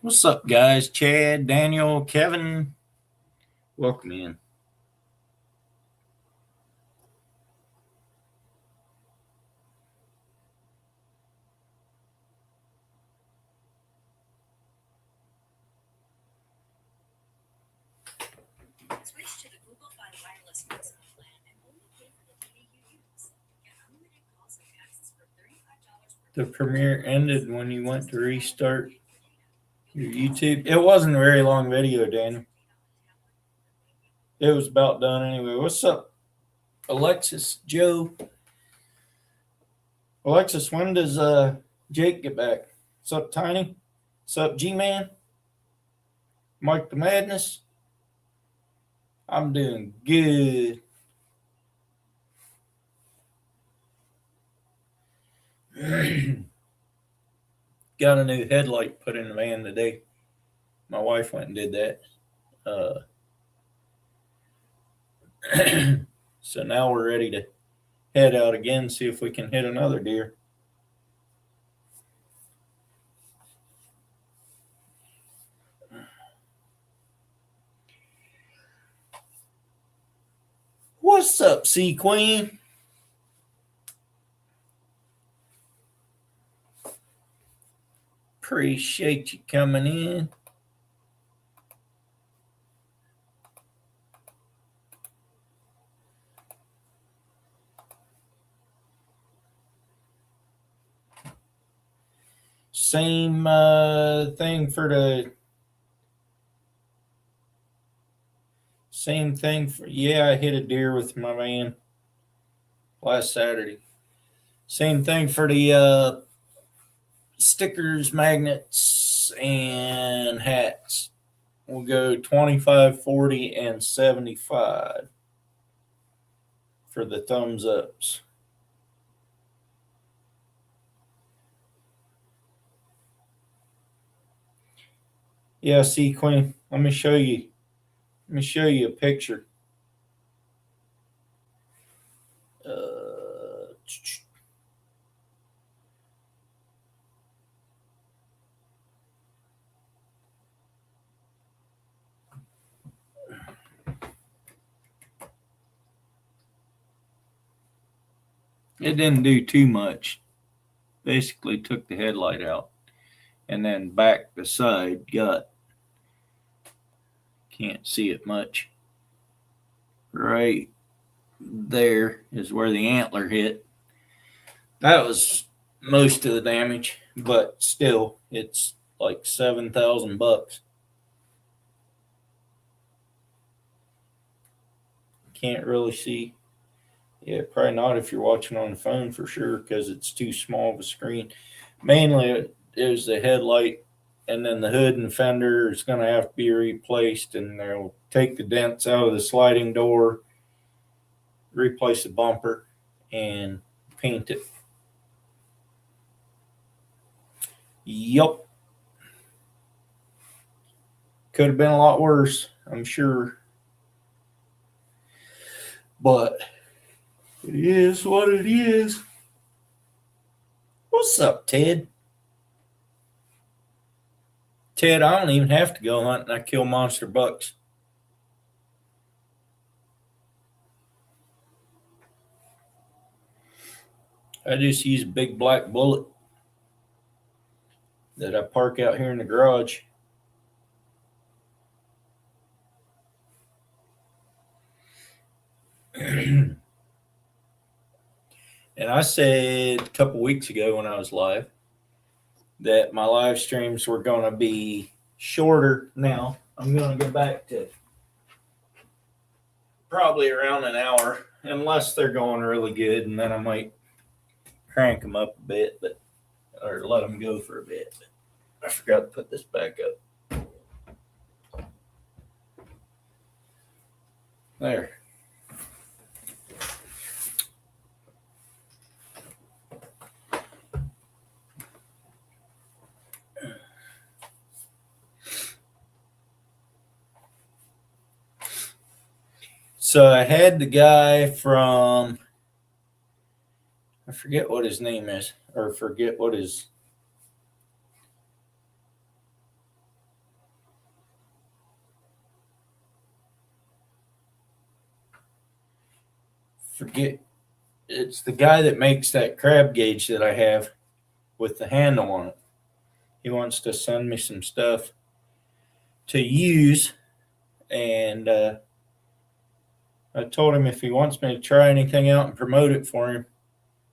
What's up, guys? Chad, Daniel, Kevin, welcome in. Switch to the Google Fi wireless maximum plan and only pay for the data you use. Get unlimited calls and texts for $35 per The month. premiere ended when you went to restart your YouTube. It wasn't a very long video, Daniel. It was about done anyway. What's up, Alexis, Joe? Alexis, when does Jake get back? What's up, Tiny? What's up, G-Man? Mike the Madness? I'm doing good. Got a new headlight put in the van today. My wife went and did that. So now we're ready to head out again, see if we can hit another deer. What's up, Sea Queen? Appreciate you coming in. Same thing for the same thing for I hit a deer with my van last Saturday. Same thing for the stickers, magnets, and hats. We'll go 25, 40, and 75 for the thumbs ups. Yeah, see, Queen. Let me show you a picture. It didn't do too much. Basically took the headlight out and then back the side gut. Can't see it much. Right there is where the antler hit. That was most of the damage, but still, it's like $7,000. Can't really see. Yeah, probably not if you're watching on the phone for sure, because it's too small of a screen. Mainly, it was the headlight, and then the hood and fender is going to have to be replaced, and they'll take the dents out of the sliding door, replace the bumper, and paint it. Yup. Could have been a lot worse, I'm sure. But it is what it is. What's up, Ted? Ted, I don't even have to go hunting. I kill monster bucks. I just use a big black bullet that I park out here in the garage. And I said a couple weeks ago when I was live that my live streams were going to be shorter. Now I'm going to go back to probably around an hour, unless they're going really good, and then I might crank them up a bit, or let them go for a bit. But I forgot to put this back up. There. So I had the guy from, I forget what his name is, or forget what his, forget. It's the guy that makes that crab gauge that I have with the handle on it. He wants to send me some stuff to use, and I told him if he wants me to try anything out and promote it for him,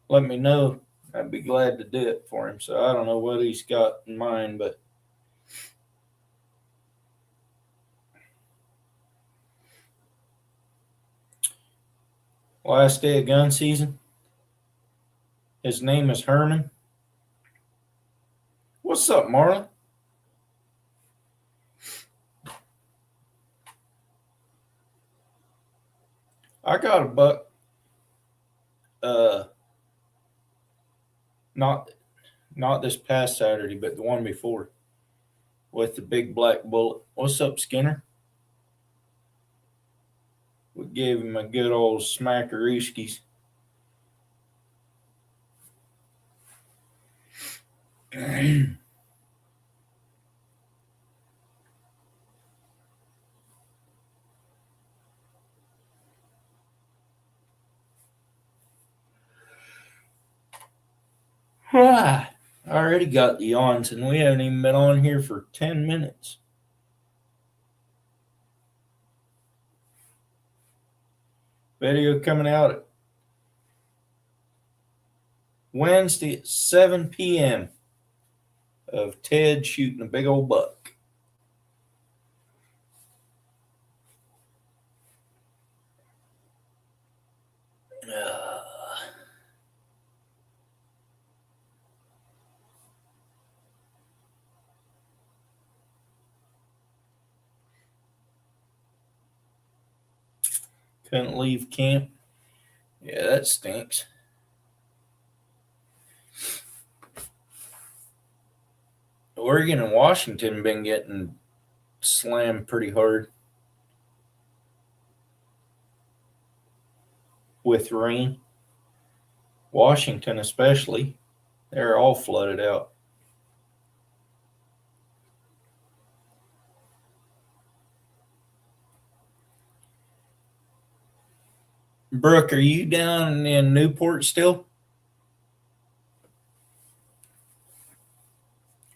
let me know. I'd be glad to do it for him. So I don't know what he's got in mind, but last day of gun season. His name is Herman. What's up, Marlon? I got a buck. Not this past Saturday, but the one before, with the big black bullet. What's up, Skinner? We gave him a good old smackarooskies. I already got the yawns, and we haven't even been on here for 10 minutes. Video coming out Wednesday at 7 p.m. of Ted shooting a big old buck. Couldn't leave camp. Yeah, that stinks. Oregon and Washington been getting slammed pretty hard with rain. Washington especially. They're all flooded out. Brooke, are you down in Newport still?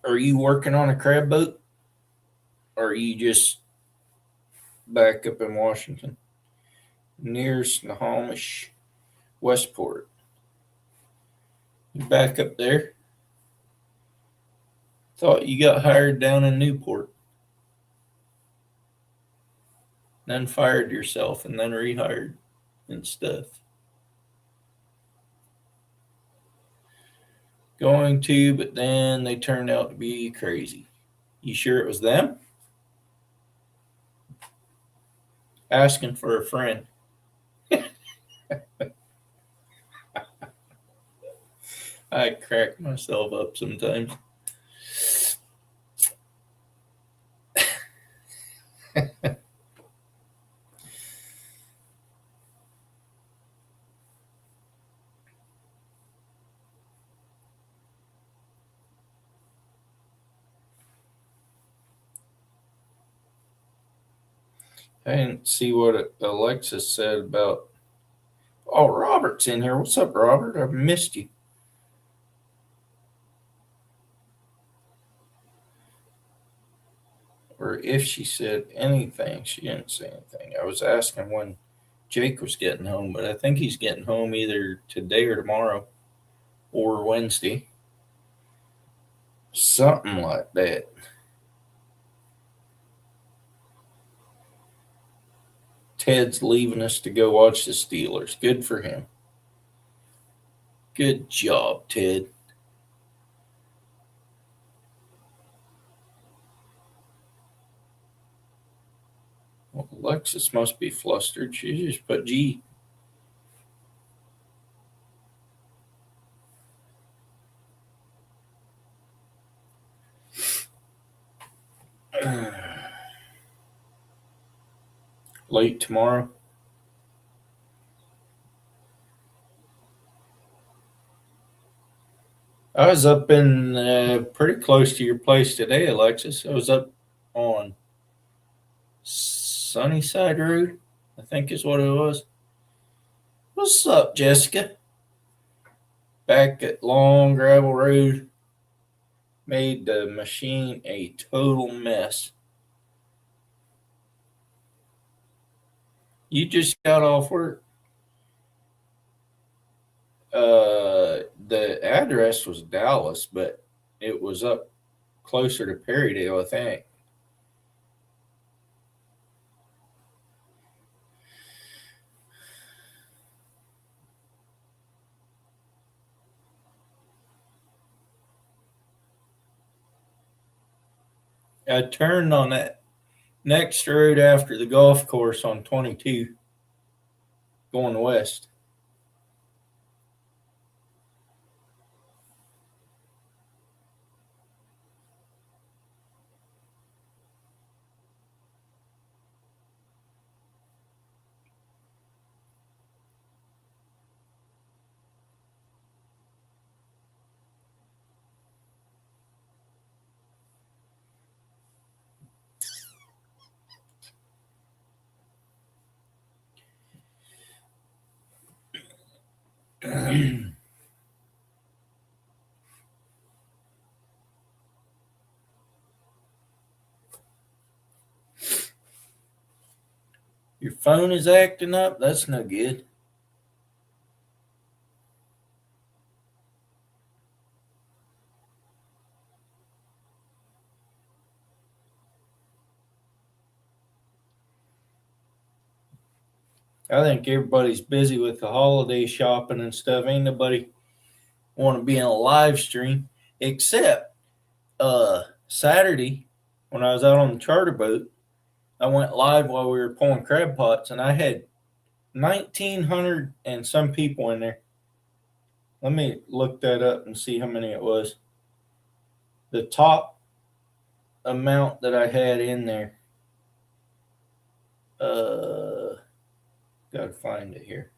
Are you working on a crab boat? Or are you just back up in Washington? Near Snohomish, Westport. You back up there? Thought you got hired down in Newport. Then fired yourself and then rehired and stuff. Going to, but then they turned out to be crazy. You sure it was them? Asking for a friend. I crack myself up sometimes. I didn't see what Alexis said about. Oh, Robert's in here. What's up, Robert? I've missed you. Or if she said anything, she didn't say anything. I was asking when Jake was getting home, but I think he's getting home either today or tomorrow or Wednesday. Something like that. Ted's leaving us to go watch the Steelers. Good for him. Good job, Ted. Well, Alexis must be flustered. She just put G. Late tomorrow. I was up in pretty close to your place today, Alexis. I was up on Sunnyside Road, I think is what it was. What's up, Jessica? Back at Long Gravel Road. Made the machine a total mess. You just got off work. The address was Dallas, but it was up closer to Perrydale, I think. I turned on that next road after the golf course on 22 going west. Your phone is acting up? That's no good. I think everybody's busy with the holiday shopping and stuff. Ain't nobody want to be in a live stream except Saturday when I was out on the charter boat. I went live while we were pulling crab pots, and I had 1,900 and some people in there. Let me look that up and see how many it was. The top amount that I had in there. Gotta find it here.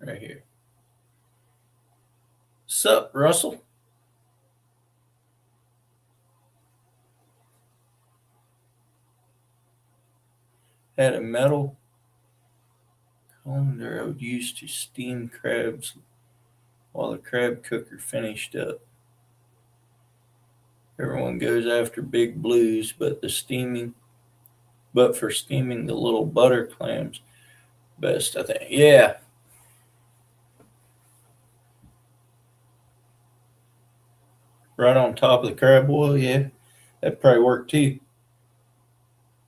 Right here. Sup, Russell? Had a metal colander I would use to steam crabs while the crab cooker finished up. Everyone goes after big blues, but for steaming the little butter clams, best I think. Yeah, right on top of the crab boil. Yeah, that probably worked too.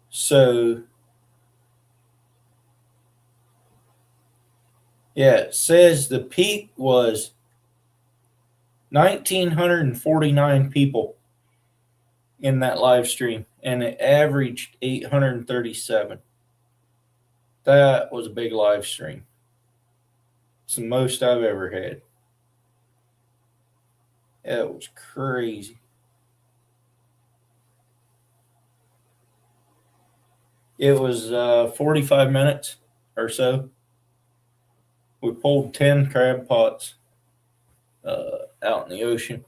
So yeah, it says the peak was 1,949 people in that live stream, and it averaged 837. That was a big live stream. It's the most I've ever had. It was crazy. It was 45 minutes or so. We pulled 10 crab pots out in the ocean.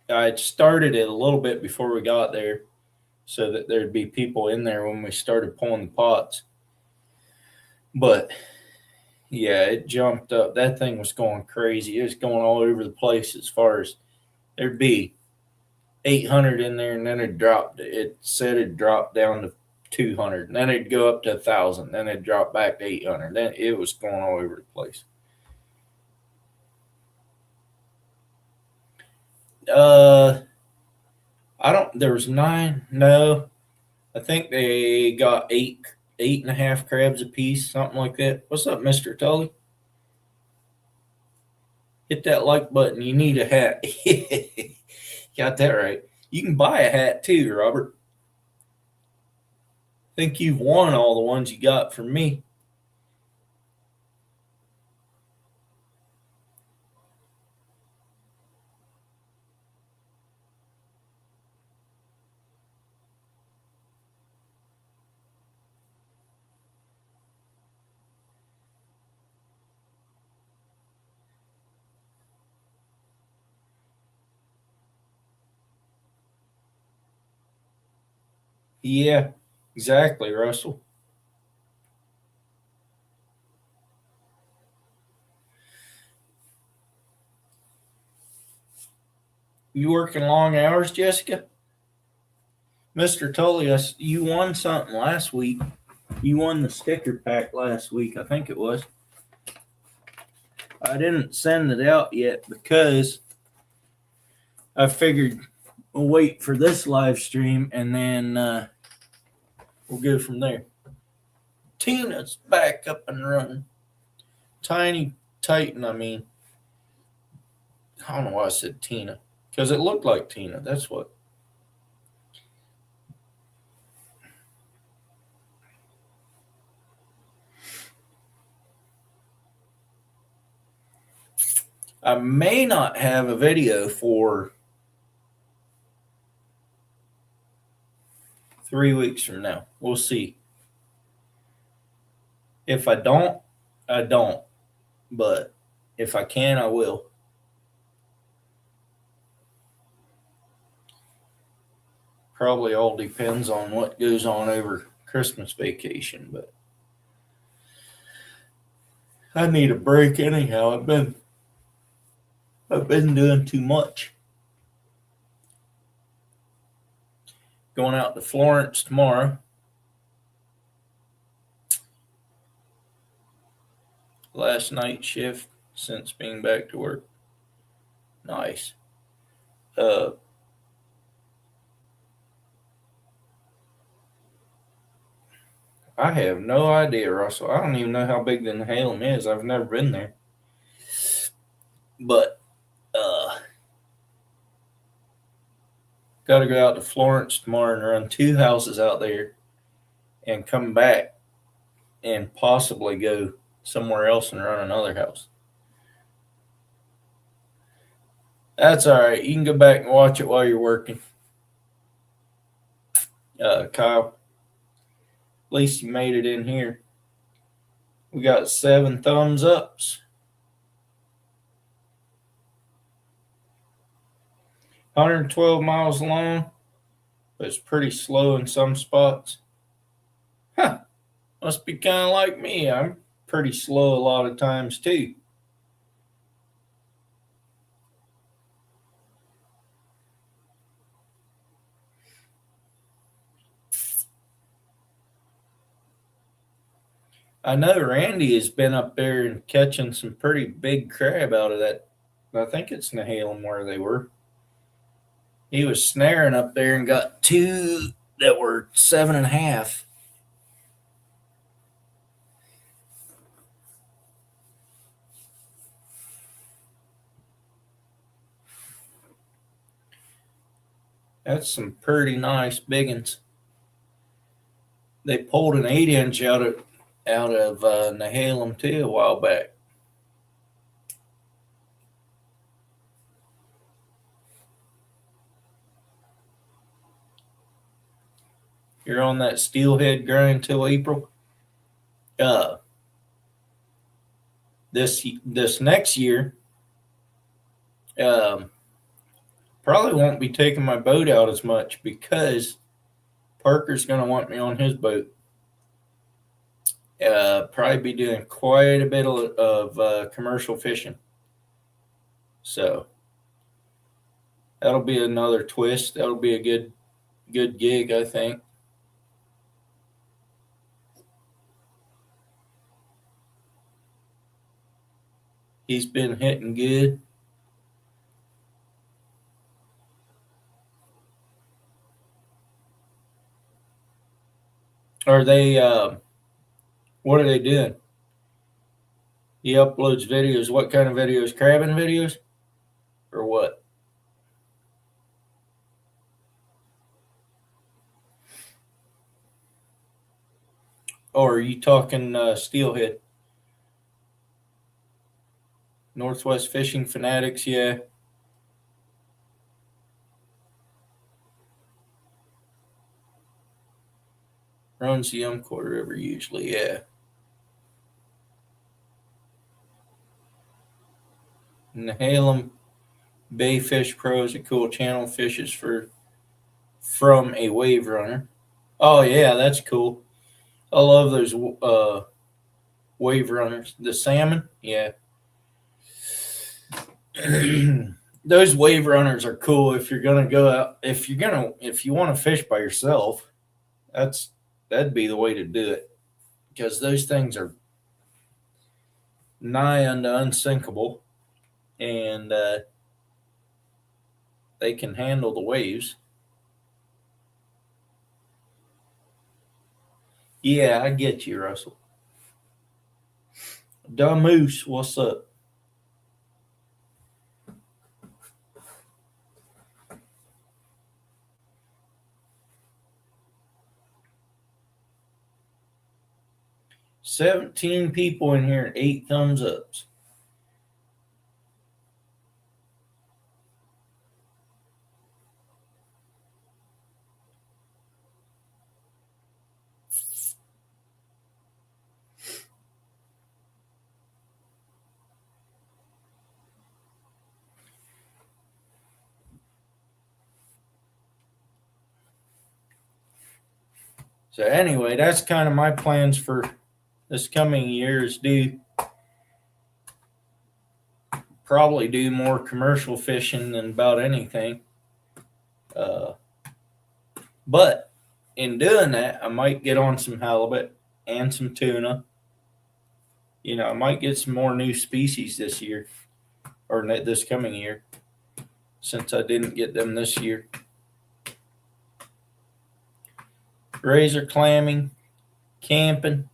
I had started it a little bit before we got there so that there'd be people in there when we started pulling the pots. But yeah, it jumped up. That thing was going crazy. It was going all over the place as far as there'd be 800 in there, and then it dropped. It said it dropped down to 200, and then it'd go up to 1,000, then it'd drop back to 800. Then it was going all over the place. I don't. There was 9. No, I think they got 8.5 crabs a piece, something like that. What's up, Mister Tully? Hit that like button. You need a hat. Got that right. You can buy a hat too, Robert. Think you've won all the ones you got from me. Yeah, exactly, Russell. You working long hours, Jessica? Mr. Tully, you won something last week. You won the sticker pack last week, I think it was. I didn't send it out yet because I figured we'll wait for this live stream and then we'll go from there. Tina's back up and running. Tiny Titan, I mean. I don't know why I said Tina. Because it looked like Tina. That's what. I may not have a video for 3 weeks from now. We'll see. If I don't, I don't. But if I can, I will. Probably all depends on what goes on over Christmas vacation, but I need a break anyhow. I've been doing too much. Going out to Florence tomorrow. Last night shift since being back to work. Nice. I have no idea, Russell. I don't even know how big the Nehalem is. I've never been there. But got to go out to Florence tomorrow and run 2 houses out there and come back and possibly go somewhere else and run another house. That's all right. You can go back and watch it while you're working. Kyle, at least you made it in here. We got 7 thumbs ups. 112 miles long, but it's pretty slow in some spots. Huh. Must be kind of like me. I'm pretty slow a lot of times too. I know Randy has been up there and catching some pretty big crab out of that. I think it's Nehalem where they were. He was snaring up there and got 2 that were 7.5. That's some pretty nice big ones. They pulled an 8-inch out of Nehalem too a while back. You're on that steelhead grind till April. This next year, probably won't be taking my boat out as much because Parker's going to want me on his boat. Probably be doing quite a bit of commercial fishing. So that'll be another twist. That'll be a good gig, I think. He's been hitting good. Are they? What are they doing? He uploads videos. What kind of videos? Crabbing videos, or what? Or are you talking steelhead? Northwest Fishing Fanatics, yeah. Runs the Umpqua River usually, yeah. Nehalem Bay Fish Pro is a cool channel. Fishes from a wave runner. Oh yeah, that's cool. I love those wave runners. The salmon, yeah. Those wave runners are cool if you're gonna go out. If you want to fish by yourself, that's that'd be the way to do it because those things are nigh unto unsinkable, and they can handle the waves. Yeah, I get you, Russell. Dumb Moose, what's up? 17 people in here and 8 thumbs ups. So anyway, that's kind of my plans for this coming year is probably do more commercial fishing than about anything. Uh, but in doing that, I might get on some halibut and some tuna. I might get some more new species this year or this coming year since I didn't get them this year. Razor clamming, camping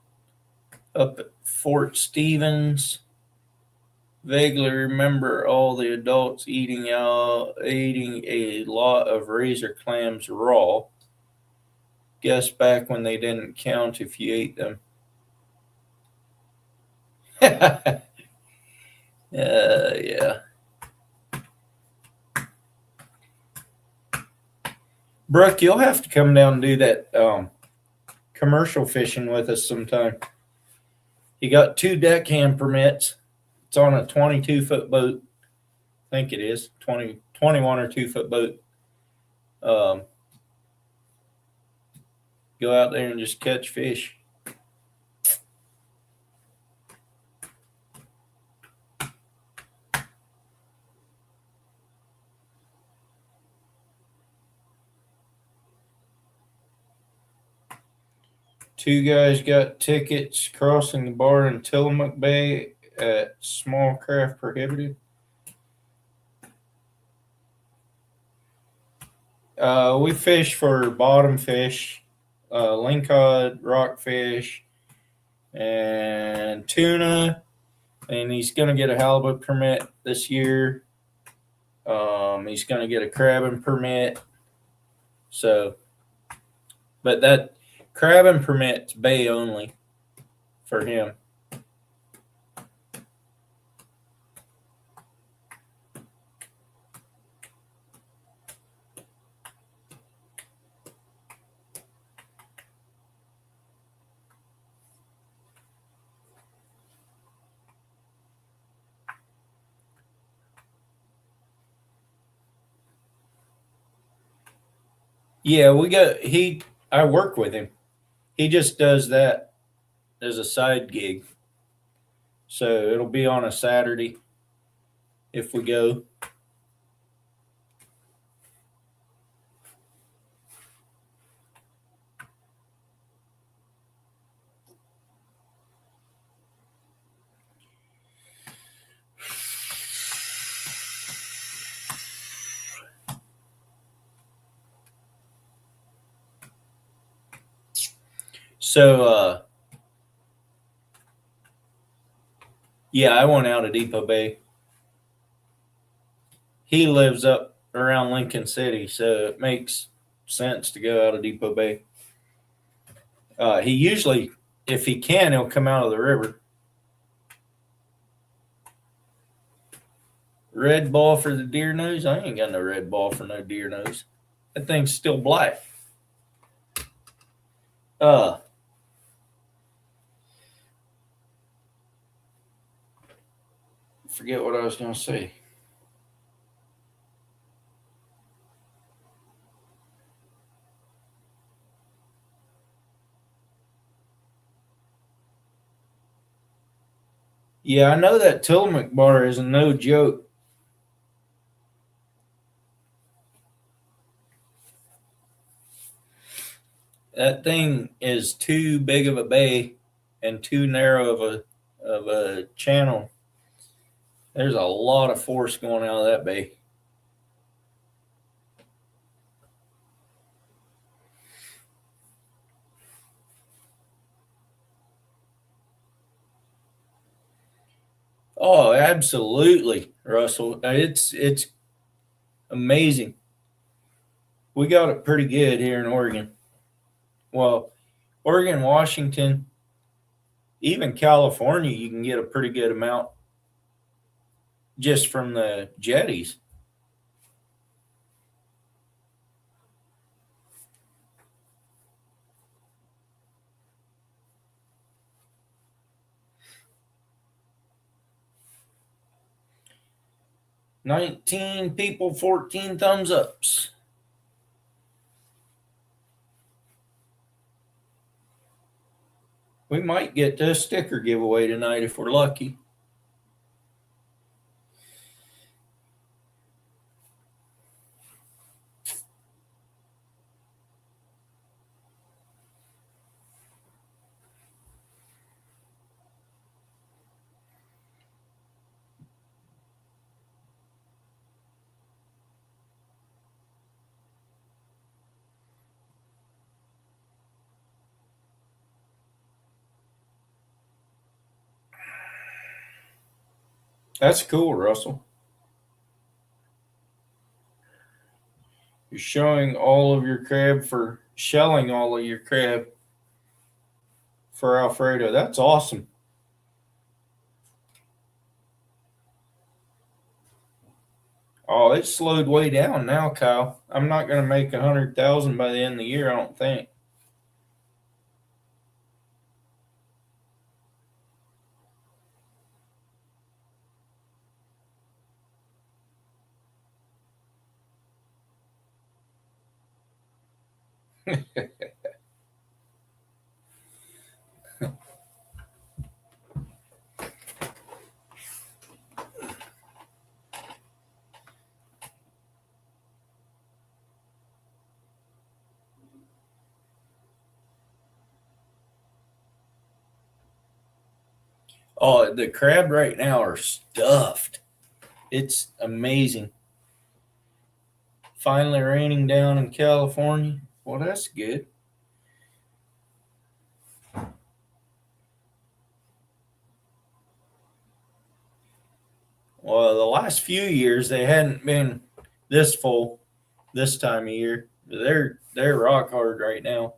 up at Fort Stevens. Vaguely remember all the adults eating a lot of razor clams raw. Guess back when they didn't count if you ate them. Yeah. Brooke, you'll have to come down and do that commercial fishing with us sometime. You got 2 deckhand permits. It's on a 22-foot boat. I think it is 21 or 2-foot boat. Go out there and just catch fish. Two guys got tickets crossing the bar in Tillamook Bay at Small Craft Prohibited. We fish for bottom fish, lingcod, rockfish, and tuna. And he's going to get a halibut permit this year. He's going to get a crabbing permit. So, but that crabbing permit's bay only for him. Yeah, I work with him. He just does that as a side gig. So it'll be on a Saturday if we go. So yeah, I went out of Depot Bay. He lives up around Lincoln City, so it makes sense to go out of Depot Bay. He usually, if he can, he'll come out of the river. Red ball for the deer nose? I ain't got no red ball for no deer nose. That thing's still black. Forget what I was going to say. Yeah, I know that Tillamook bar is no joke. That thing is too big of a bay and too narrow of a channel. There's a lot of force going out of that bay. Oh, absolutely, Russell. It's amazing. We got it pretty good here in Oregon. Well, Oregon, Washington, even California, you can get a pretty good amount just from the jetties. $19 people, 14 thumbs ups. We might get a sticker giveaway tonight if we're lucky. That's cool, Russell. You're showing all of your crab for shelling all of your crab for Alfredo. That's awesome. Oh, it's slowed way down now, Kyle. I'm not going to make 100,000 by the end of the year, I don't think. Oh, the crab right now are stuffed. It's amazing. Finally raining down in California. Well, that's good. Well, the last few years they hadn't been this full this time of year. They're rock hard right now.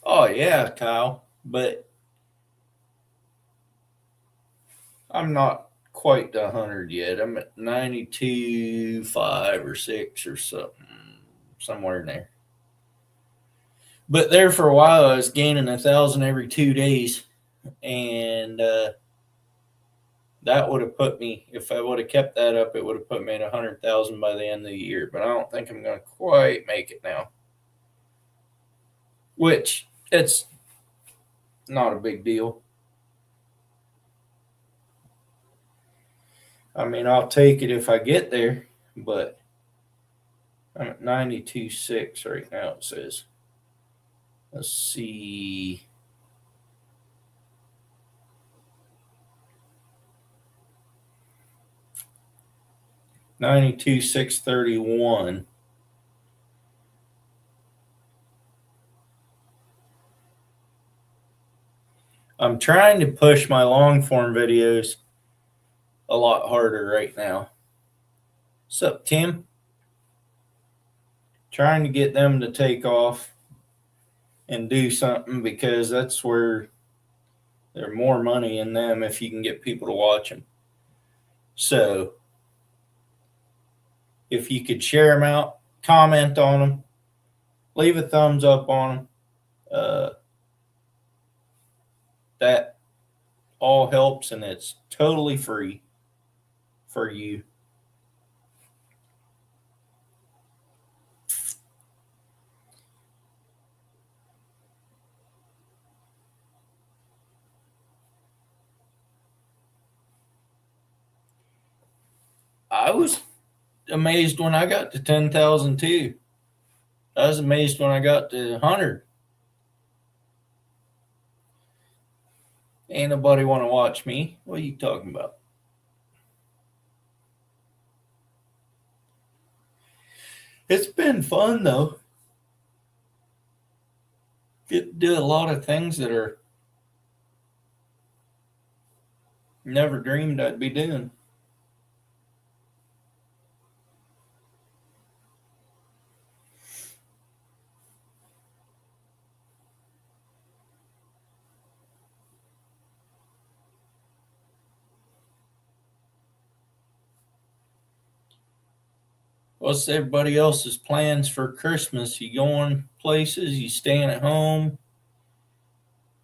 Oh yeah, Kyle. But I'm not quite to 100 yet. I'm at 92, 5 or 6 or something, somewhere in there. But there for a while, I was gaining 1,000 every 2 days, and that would have put me. If I would have kept that up, it would have put me at 100,000 by the end of the year. But I don't think I'm going to quite make it now. Which it's not a big deal. I mean, I'll take it if I get there, but I'm at 92.6 right now. It says. Let's see. $92,631. I'm trying to push my long form videos a lot harder right now. What's up, Tim? Trying to get them to take off and do something because that's where there's more money in them if you can get people to watch them. So if you could share them out, comment on them, leave a thumbs up on them, that all helps, and it's totally free for you. was amazed when I got to 10,000 too. I was amazed when I got to 100. Ain't nobody want to watch me. What are you talking about? It's been fun though. Get to do a lot of things that are never dreamed I'd be doing. What's everybody else's plans for Christmas? You going places? You staying at home?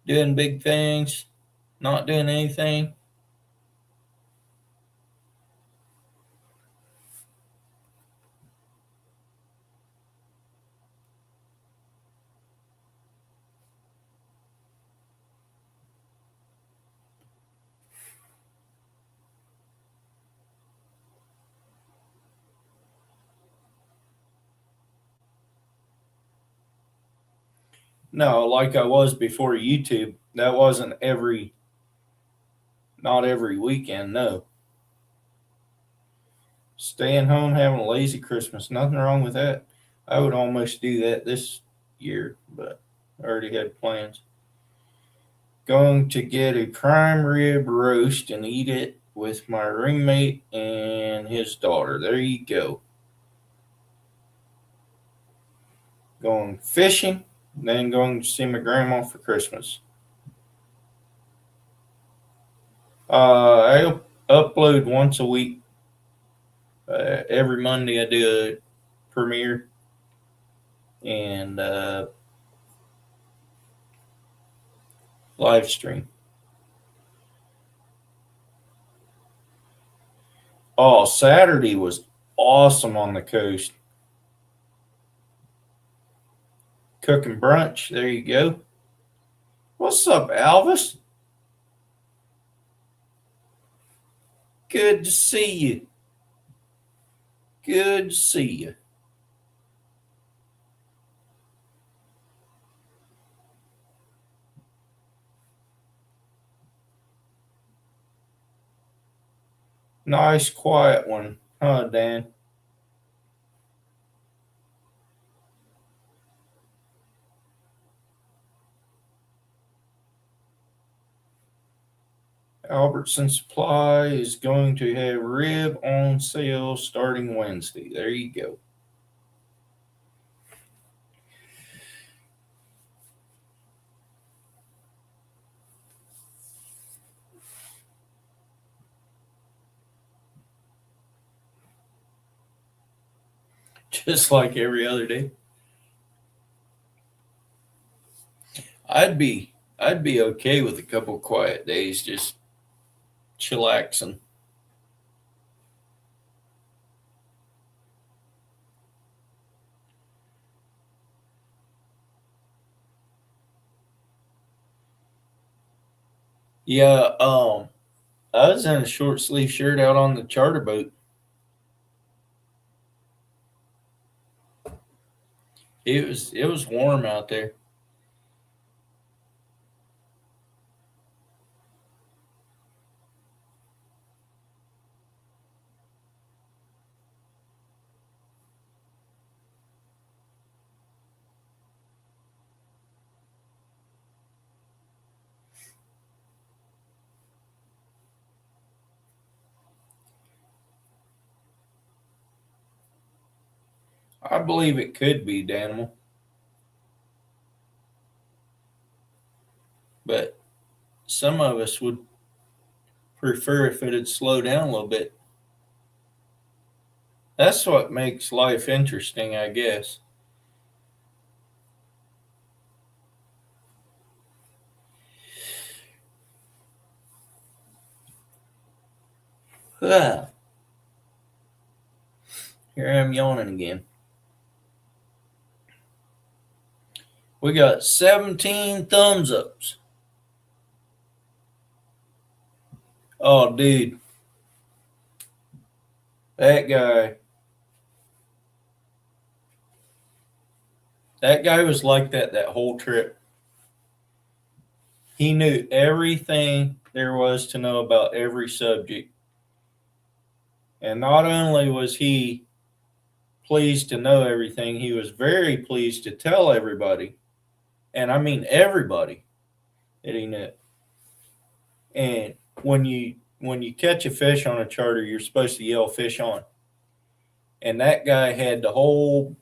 Doing big things? Not doing anything? No, like I was before YouTube. That wasn't not every weekend, no. Staying home, having a lazy Christmas, nothing wrong with that. I would almost do that this year, but I already had plans. Going to get a prime rib roast and eat it with my roommate and his daughter. There you go. Going fishing, then going to see my grandma for Christmas. I upload once a week. Every Monday I do a premiere and live stream. Oh, Saturday was awesome on the coast. Cooking brunch. There you go. What's up, Alvis? Good to see you. Good to see you. Nice quiet one, huh, Dan? Albertson Supply is going to have rib on sale starting Wednesday. There you go. Just like every other day. I'd be okay with a couple quiet days, just chillaxing. Yeah, I was in a short sleeve shirt out on the charter boat. It was warm out there. I believe it could be Danimal, but some of us would prefer if it'd slow down a little bit. That's what makes life interesting, I guess. Ah, here I am yawning again. We got 17 thumbs ups. Oh, dude. That guy was like that whole trip. He knew everything there was to know about every subject. And not only was he pleased to know everything, he was very pleased to tell everybody, and I mean everybody, that he knew. And when you catch a fish on a charter, you're supposed to yell fish on. And that guy had the whole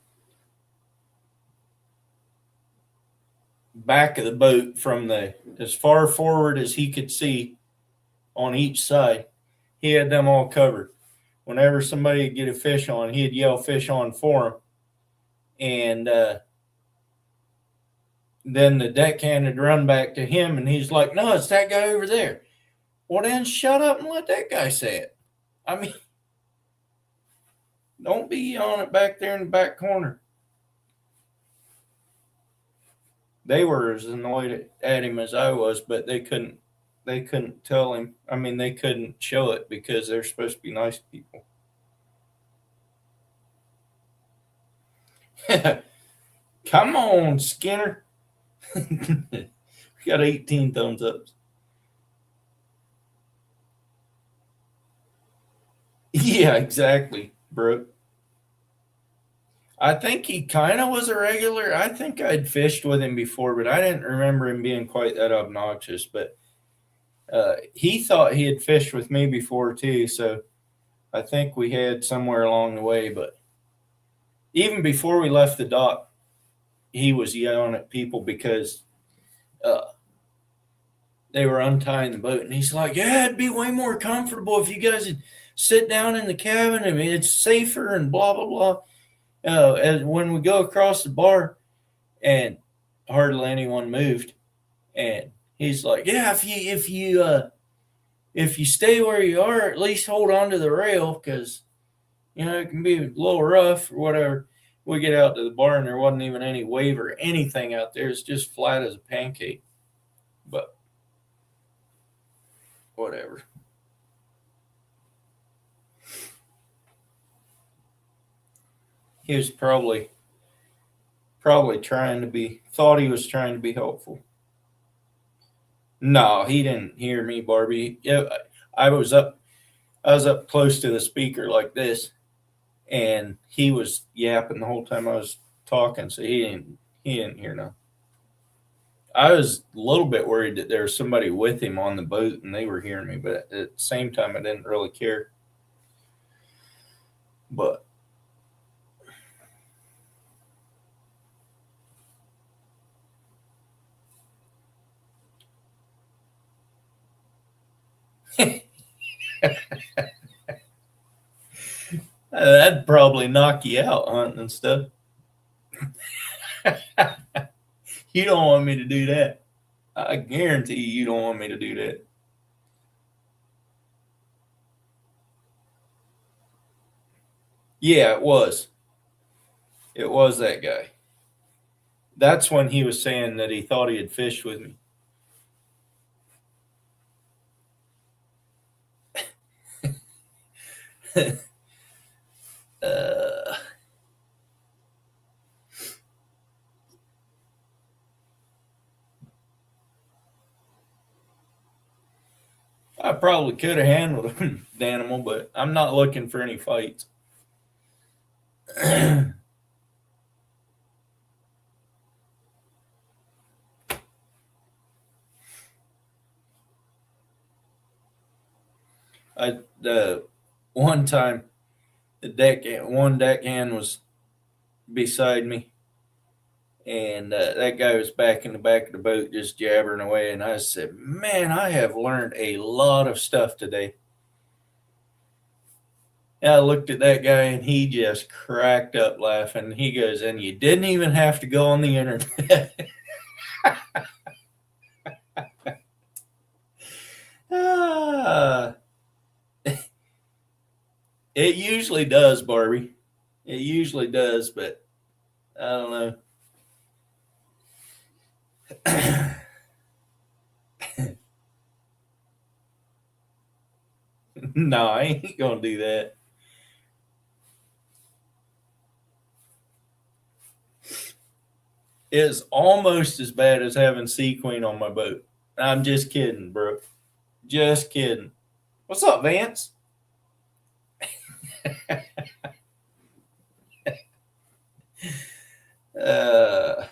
back of the boat from the as far forward as he could see on each side. He had them all covered. Whenever somebody would get a fish on, he'd yell fish on for him. And then the deckhand would run back to him, and he's like, no, it's that guy over there. Well, then shut up and let that guy say it. I mean, don't be on it back there in the back corner. They were as annoyed at him as I was, but they couldn't tell him. I mean, they couldn't show it because they're supposed to be nice people. Come on, Skinner. We got 18 thumbs ups. Yeah, exactly, bro. I think he kind of was a regular. I think I'd fished with him before, but I didn't remember him being quite that obnoxious. But he thought he had fished with me before too, so I think we had somewhere along the way. But even before we left the dock, he was yelling at people because they were untying the boat, and he's like, "Yeah, it'd be way more comfortable if you guys would sit down in the cabin. I mean, it's safer and blah blah blah." As when we go across the bar, and hardly anyone moved, and he's like, "Yeah, if you stay where you are, at least hold on to the rail because it can be a little rough or whatever." We get out to the bar, and there wasn't even any wave or anything out there. It's just flat as a pancake. But whatever. He was probably thought he was trying to be helpful. No, he didn't hear me, Barbie. Yeah, I was up close to the speaker like this, and he was yapping the whole time I was talking, so he didn't hear nothing. I was a little bit worried that there was somebody with him on the boat and they were hearing me, but at the same time I didn't really care. But that'd probably knock you out hunting and stuff. You don't want me to do that. I guarantee you don't want me to do that. Yeah, it was. It was that guy. That's when he was saying that he thought he had fished with me. uh, I probably could have handled an animal, but I'm not looking for any fights. The one time one deckhand was beside me, and that guy was back in the back of the boat just jabbering away, and I said, "Man, I have learned a lot of stuff today." And I looked at that guy, and he just cracked up laughing. He goes, "And you didn't even have to go on the internet." It usually does, Barbie. It usually does, but I don't know. No, I ain't gonna do that. is almost as bad as having sea queen on my boat. I'm just kidding, bro. Just kidding. What's up, Vance? uh,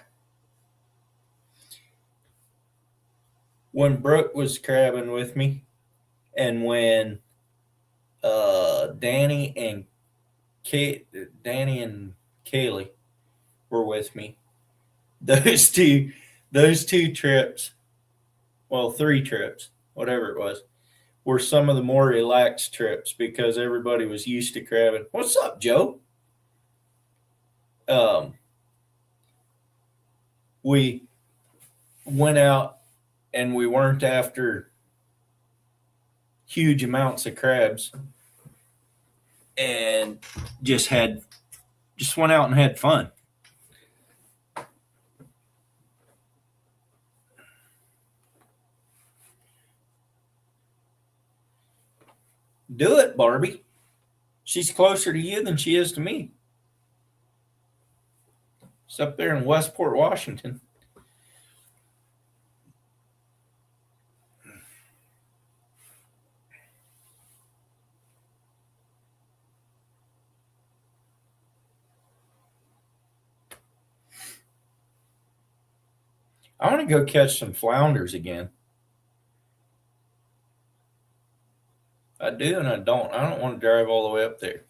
when Brooke was crabbing with me, and when Danny and Danny and Kaylee were with me, those two trips, well, 3 trips, whatever it was, were some of the more relaxed trips because everybody was used to crabbing. What's up, Joe? We went out and we weren't after huge amounts of crabs and just went out and had fun. Do it, Barbie. She's closer to you than she is to me. It's up there in Westport, Washington. I want to go catch some flounders again. I do and I don't. I don't want to drive all the way up there.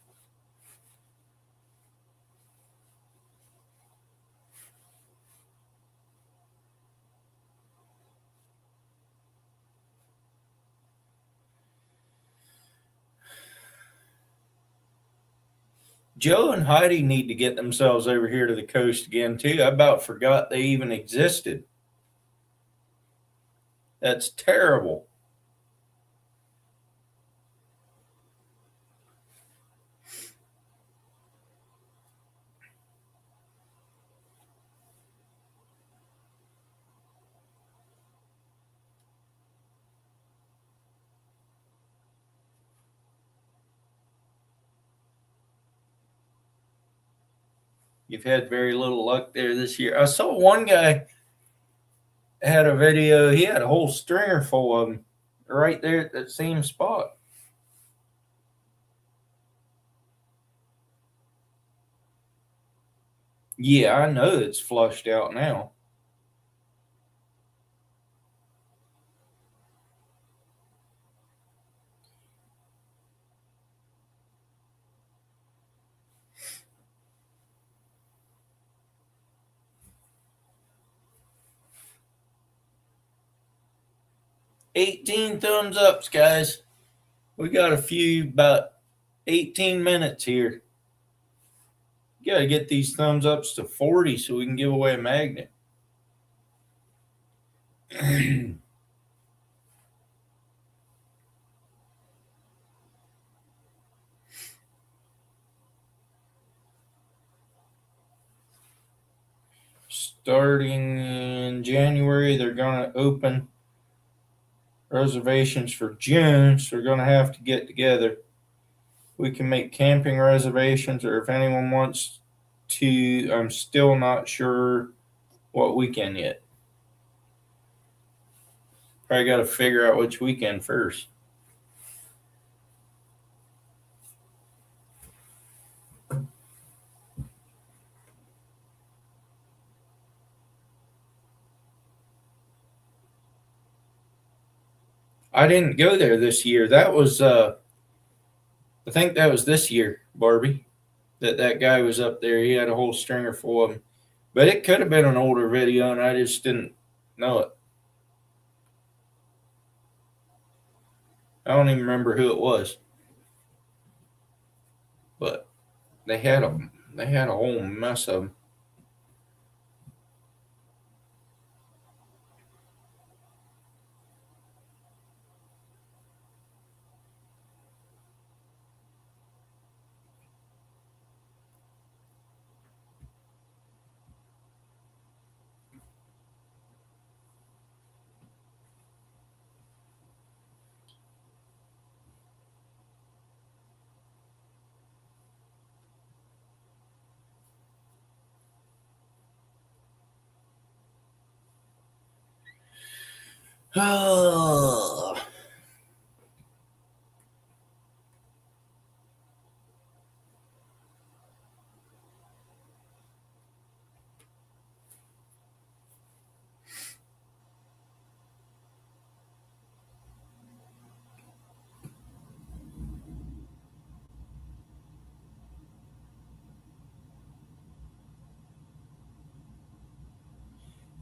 Joe and Heidi need to get themselves over here to the coast again, too. I about forgot they even existed. That's terrible. You've had very little luck there this year. I saw one guy had a video. He had a whole stringer full of them right there at that same spot. Yeah, I know it's flushed out now. $18 thumbs ups, guys. We got a few, about 18 minutes here. You got to get these thumbs ups to 40 so we can give away a magnet. Starting in January, they're going to open reservations for June, so we're going to have to get together. We can make camping reservations, or if anyone wants to, I'm still not sure what weekend yet. Probably got to figure out which weekend first. I didn't go there this year. That was, I think that was this year, Barbie. That guy was up there. He had a whole stringer full of them. But it could have been an older video, and I just didn't know it. I don't even remember who it was. But they had a whole mess of them. Oh.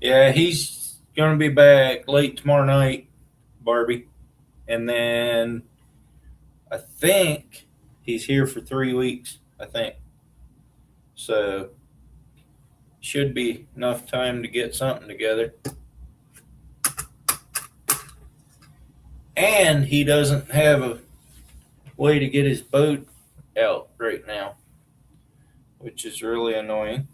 Yeah, he's going to be back late tomorrow night, Barbie. And then I think he's here for 3 weeks, I think. So should be enough time to get something together. And he doesn't have a way to get his boat out right now, which is really annoying.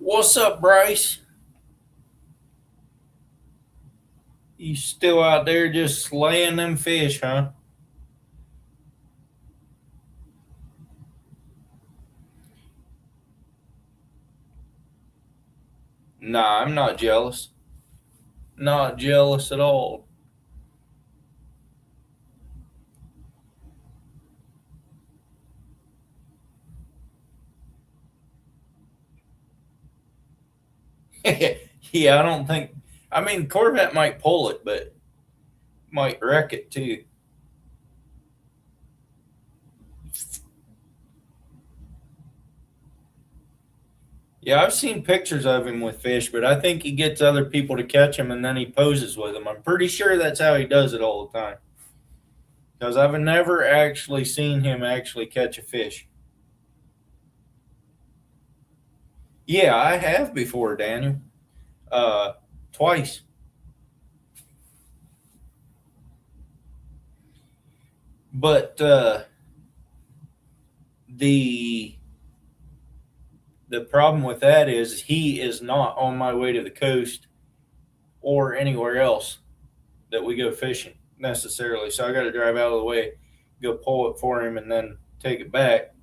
What's up, Bryce? You still out there just slaying them fish, huh? Nah, I'm not jealous. Not jealous at all. Yeah, I don't think. I mean, Corvette might pull it, but might wreck it too. Yeah, I've seen pictures of him with fish, but I think he gets other people to catch him and then he poses with them. I'm pretty sure that's how he does it all the time. Because I've never actually seen him actually catch a fish. Yeah, I have before, Daniel. Uh, Twice. But the the problem with that is he is not on my way to the coast or anywhere else that we go fishing necessarily. So I got to drive out of the way, go pull it for him, and then take it back.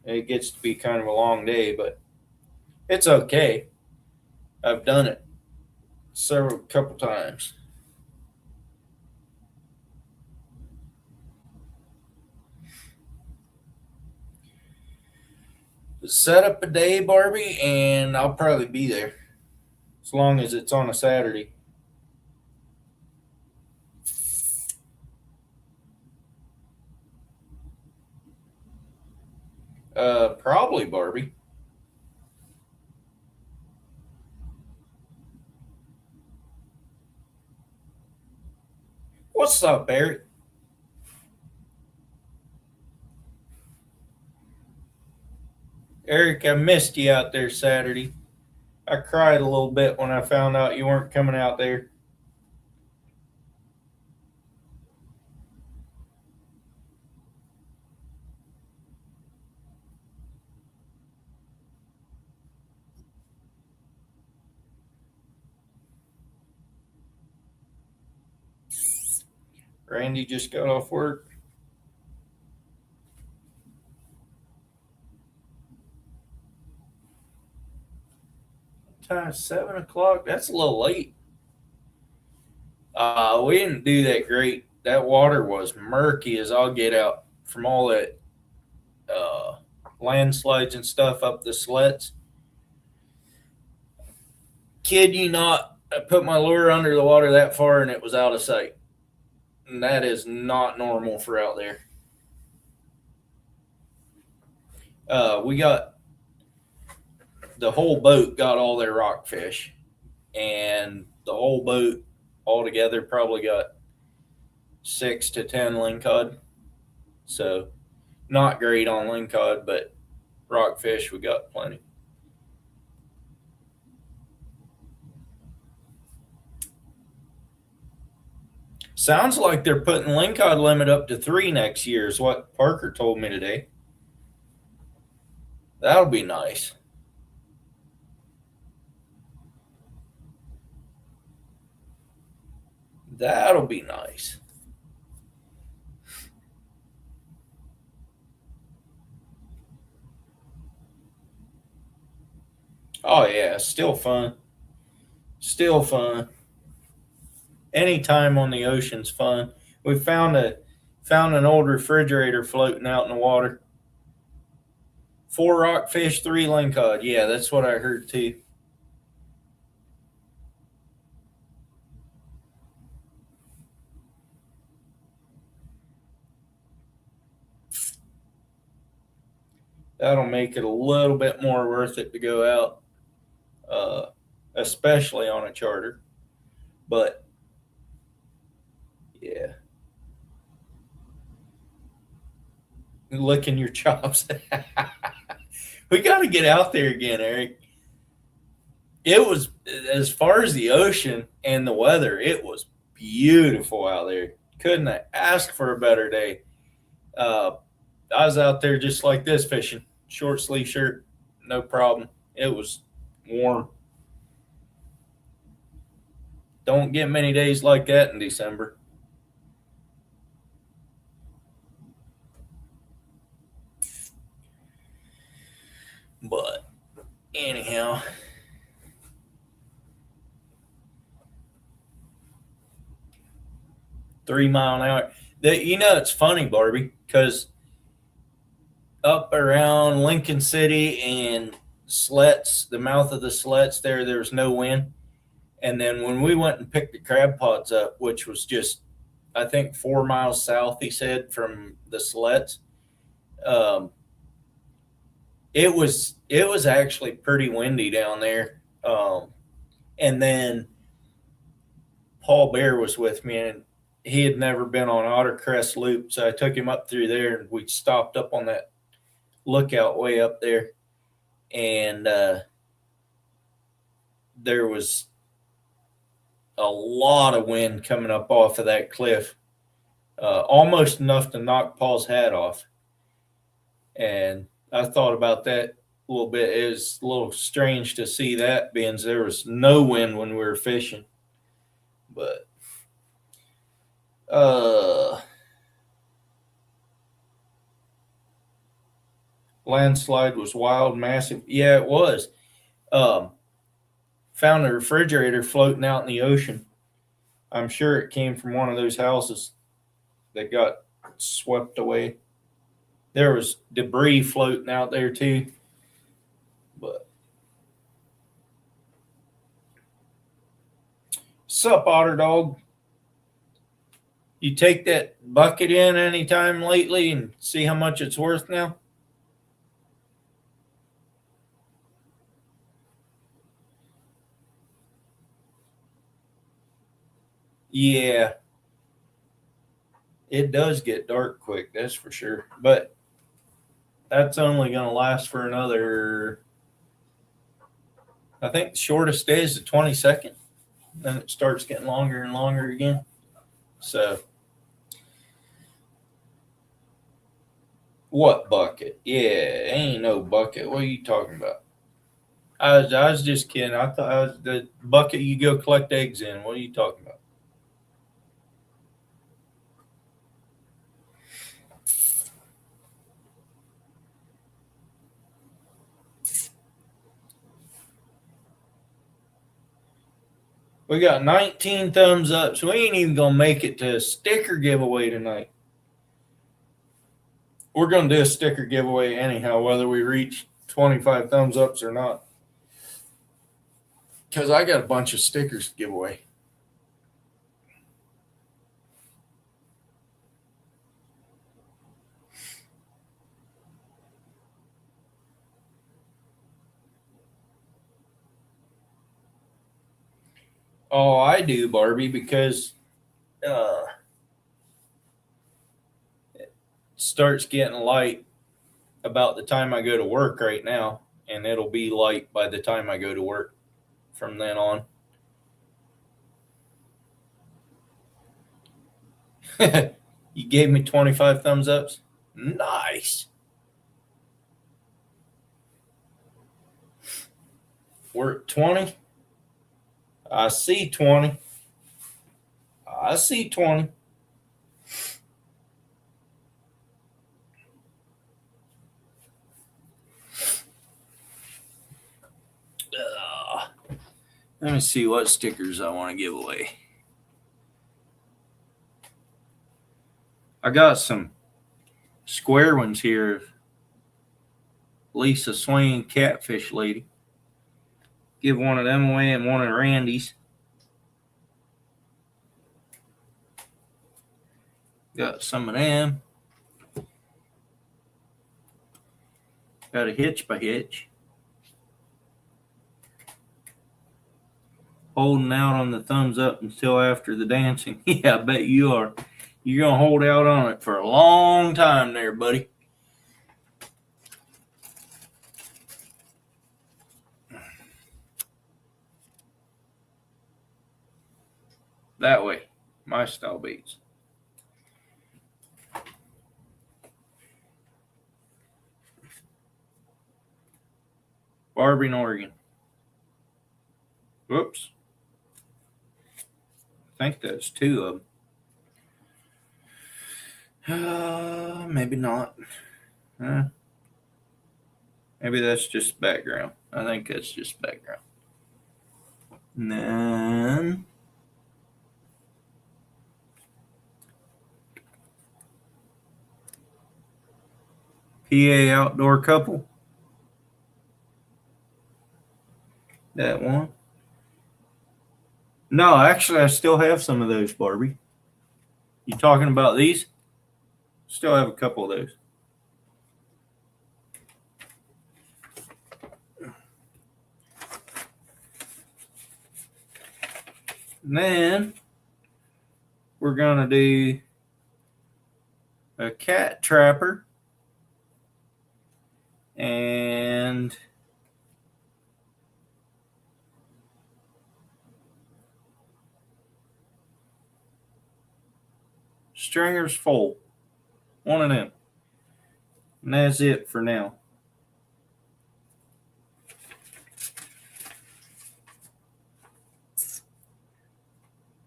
It gets to be kind of a long day, but it's okay. I've done it several couple times. Set up a day, Barbie, and I'll probably be there as long as it's on a Saturday. Probably Barbie. What's up, Eric? Eric, I missed you out there Saturday. I cried a little bit when I found out you weren't coming out there. Randy just got off work. Time 7 o'clock. That's a little late. We didn't do that great. That water was murky as all get out from all that uh, landslides and stuff up the sleds. Kid you not, I put my lure under the water that far and it was out of sight. And that is not normal for out there. We got the whole boat got all their rockfish, and the whole boat altogether probably got 6 to 10 lingcod. So not great on lingcod, but rockfish we got plenty. Sounds like they're putting lingcod limit up to 3 next year, is what Parker told me today. That'll be nice. That'll be nice. Oh yeah, still fun. Still fun. Anytime on the ocean's fun. We found an old refrigerator floating out in the water. 4 rockfish, 3 lingcod. Yeah, that's what I heard too. That'll make it a little bit more worth it to go out, especially on a charter. But yeah, licking your chops. We got to get out there again, Eric. It was, as far as the ocean and the weather, it was beautiful out there. Couldn't have asked for a better day. Uh, I was out there just like this fishing, short sleeve shirt, no problem. It was warm. Don't get many days like that in December. But anyhow, 3 mile an hour. It's funny, Barbie, because up around Lincoln City and Slets, the mouth of the Slets, there was no wind. And then when we went and picked the crab pots up, which was just, I think, 4 miles south, he said, from the Slets, um, it was actually pretty windy down there. And then Paul Bear was with me, and he had never been on Otter Crest Loop, so I took him up through there, and we stopped up on that lookout way up there, and there was a lot of wind coming up off of that cliff, almost enough to knock Paul's hat off. And I thought about that a little bit. It was a little strange to see that, being there was no wind when we were fishing. But landslide was wild, massive. Yeah, it was. Um, Found a refrigerator floating out in the ocean. I'm sure it came from one of those houses that got swept away. There was debris floating out there too. But sup, Otter Dog? You take that bucket in anytime lately and see how much it's worth now? Yeah, it does get dark quick, that's for sure. But that's only going to last for another, I think the shortest day is the 22nd. Then it starts getting longer and longer again. So, what bucket? Yeah, ain't no bucket. What are you talking about? I was just kidding. I thought I was the bucket you go collect eggs in. What are you talking about? We got 19 thumbs up, so we ain't even gonna make it to a sticker giveaway tonight. We're gonna do a sticker giveaway anyhow, whether we reach 25 thumbs ups or not. Because I got a bunch of stickers to give away. Oh, I do, Barbie, because it starts getting light about the time I go to work right now, and it'll be light by the time I go to work from then on. You gave me 25 thumbs ups? Nice. We're at 20. I see 20. I see 20. Let me see what stickers I want to give away. I got some square ones here. Lisa Swain Catfish Lady. Give one of them away and one of Randy's. Got some of them. Got a Hitch by Hitch. Holding out on the thumbs up until after the dancing. Yeah, I bet you are. You're going to hold out on it for a long time there, buddy. That way. My style beats. Barbie in Oregon. Whoops. I think that's 2 of them. Maybe not. Maybe that's just background. I think that's just background. And then PA Outdoor Couple. That one. No, actually, I still have some of those, Barbie. You talking about these? Still have a couple of those. And then we're going to do a cat trapper and stringers full. One of them. And that's it for now.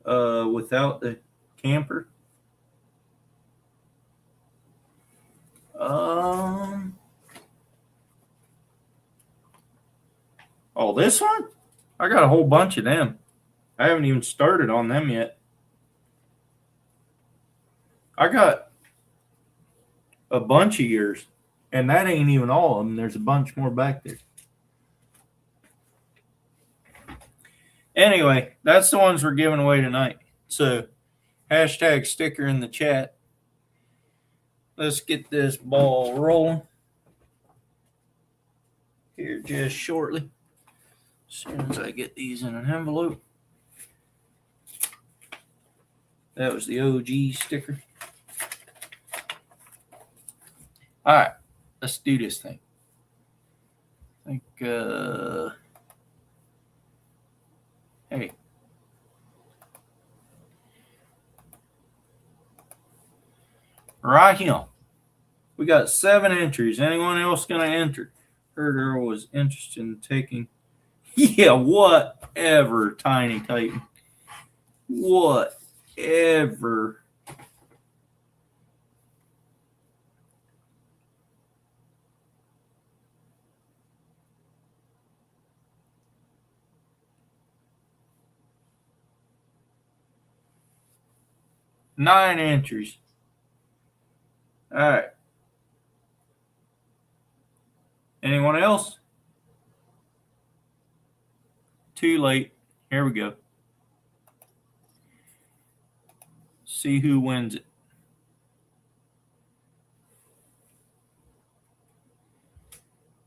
Without the camper. Oh, this one? I got a whole bunch of them. I haven't even started on them yet. I got a bunch of yours, and that ain't even all of them. There's a bunch more back there. Anyway, that's the ones we're giving away tonight. So, hashtag sticker in the chat. Let's get this ball rolling here just shortly. As soon as I get these in an envelope. That was the OG sticker. All right, let's do this thing. I think, hey. Right here. We got 7 entries. Anyone else going to enter? Her girl was interested in taking. Yeah, whatever, Tiny Titan. Whatever. Nine entries. All right. Anyone else? Too late. Here we go. See who wins it.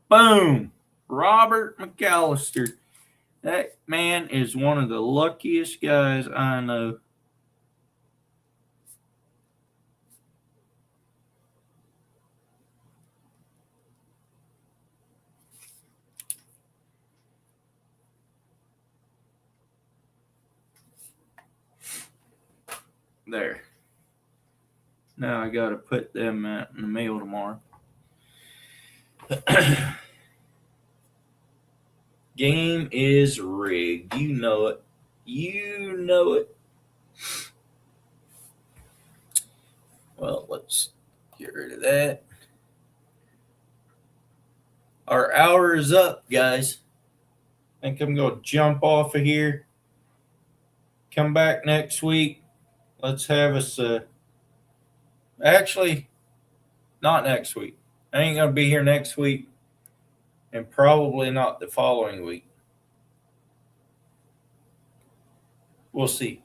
Boom. Robert McAllister. That man is one of the luckiest guys I know. There. Now I got to put them in the mail tomorrow. Game is rigged. You know it. You know it. Well, let's get rid of that. Our hour is up, guys. I think I'm going to jump off of here. Come back next week. Let's have us. Actually, not next week. I ain't going to be here next week, and probably not the following week. We'll see.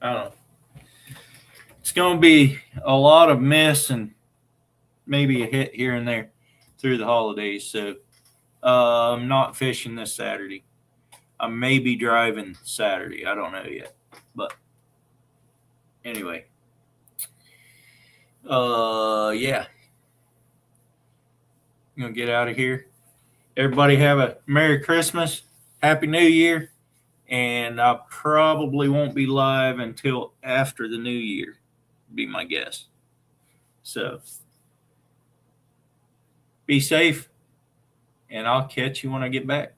I don't know. It's going to be a lot of miss and maybe a hit here and there through the holidays. So I'm not fishing this Saturday. I may be driving Saturday. I don't know yet. But anyway. Yeah. I'm going to get out of here. Everybody have a Merry Christmas. Happy New Year. And I probably won't be live until after the New Year, be my guess. So be safe, and I'll catch you when I get back.